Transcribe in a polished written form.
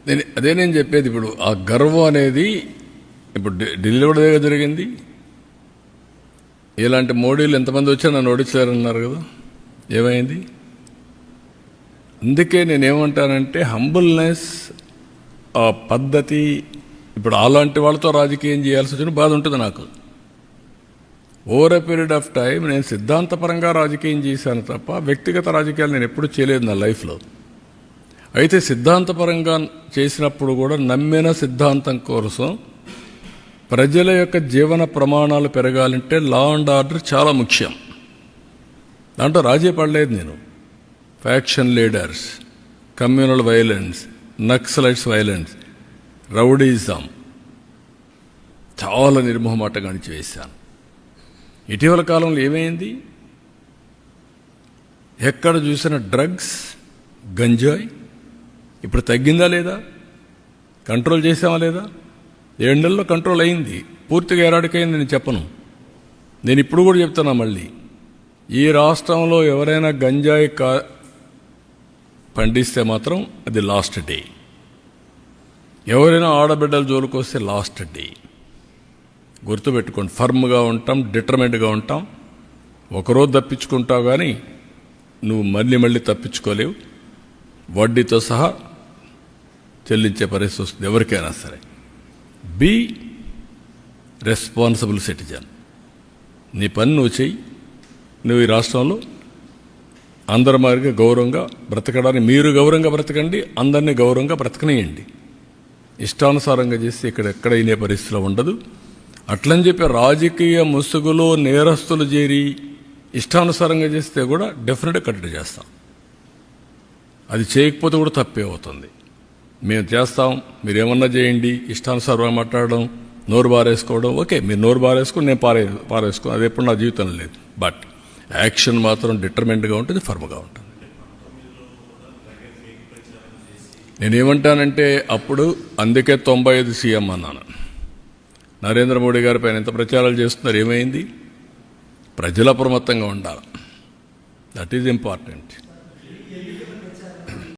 నేను చెప్పేది. ఇప్పుడు ఆ గర్వం అనేది ఇప్పుడు ఢిల్లీ కూడా జరిగింది. ఇలాంటి మోడీలు ఎంతమంది వచ్చా నన్ను ఓడించారన్నారు కదా, ఏమైంది? అందుకే నేనేమంటానంటే హంబుల్నెస్, ఆ పద్ధతి. ఇప్పుడు అలాంటి వాళ్ళతో రాజకీయం చేయాల్సి వచ్చిన బాధ ఉంటుంది నాకు. Over a period of time నేను సిద్ధాంతపరంగా రాజకీయం చేశాను తప్ప వ్యక్తిగత రాజకీయాలు నేను ఎప్పుడూ చేయలేదు నా లైఫ్లో. అయితే సిద్ధాంతపరంగా చేసినప్పుడు కూడా నమ్మిన సిద్ధాంతం కోసం ప్రజల యొక్క జీవన ప్రమాణాలు పెరగాలంటే లా అండ్ ఆర్డర్ చాలా ముఖ్యం. దాంట్లో రాజీ పడలేదు నేను. Faction leaders, communal violence, Naxalites violence, rowdyism చాలా నిర్మోహమాటంగా వేశాను. ఇటీవల కాలంలో ఏమైంది? ఎక్కడ చూసిన డ్రగ్స్, గంజాయి. ఇప్పుడు తగ్గిందా లేదా? కంట్రోల్ చేసామా లేదా? 7 నెలల్లో కంట్రోల్ అయింది. పూర్తిగా ఎరాడికైంది నేను చెప్పను. నేను ఇప్పుడు కూడా చెప్తున్నా మళ్ళీ, ఈ రాష్ట్రంలో ఎవరైనా గంజాయి పండిస్తే మాత్రం అది లాస్ట్ డే. ఎవరైనా ఆడబిడ్డల జోలికి వస్తే లాస్ట్ డే. గుర్తుపెట్టుకోండి, ఫర్మ్గా ఉంటాం, డిటర్మెంట్గా ఉంటాం. ఒకరోజు తప్పించుకుంటావు కానీ నువ్వు మళ్ళీ తప్పించుకోలేవు. వడ్డీతో సహా చెల్లించే పరిస్థితి వస్తుంది ఎవరికైనా సరే. Be responsible citizen. నీ పని నువ్వు చెయ్యి. నువ్వు ఈ రాష్ట్రంలో అందరి మాదిరిగా గౌరవంగా బ్రతకడానికి మీరు గౌరవంగా బ్రతకండి, అందరినీ గౌరవంగా బ్రతకనియండి. ఇష్టానుసారంగా చేస్తే ఇక్కడ ఎక్కడ అయినే పరిస్థితిలో ఉండదు. అట్లని చెప్పి రాజకీయ ముసుగులో నేరస్తులు చేరి ఇష్టానుసారంగా చేస్తే కూడా డెఫినెట్గా కట్టడి చేస్తాం. అది చేయకపోతే కూడా తప్పే అవుతుంది. మేము చేస్తాం, మీరేమన్నా చేయండి. ఇష్టానుసారంగా మాట్లాడడం, నోరు బారేసుకోవడం, ఓకే మీరు నోరు బారేసుకుని నేను పారేసుకో, అది ఎప్పుడు నా జీవితంలో లేదు. బట్ యాక్షన్ మాత్రం డిటర్మెంట్గా ఉంటుంది, ఫర్మ్గా ఉంటుంది. నేనేమంటానంటే అప్పుడు అందుకే 95 సీఎం అన్నాను. నరేంద్ర మోడీ గారి పైన ఎంత ప్రచారాలు చేస్తున్నారు, ఏమైంది? ప్రజల అప్రమత్తంగా ఉండాలి. That is important.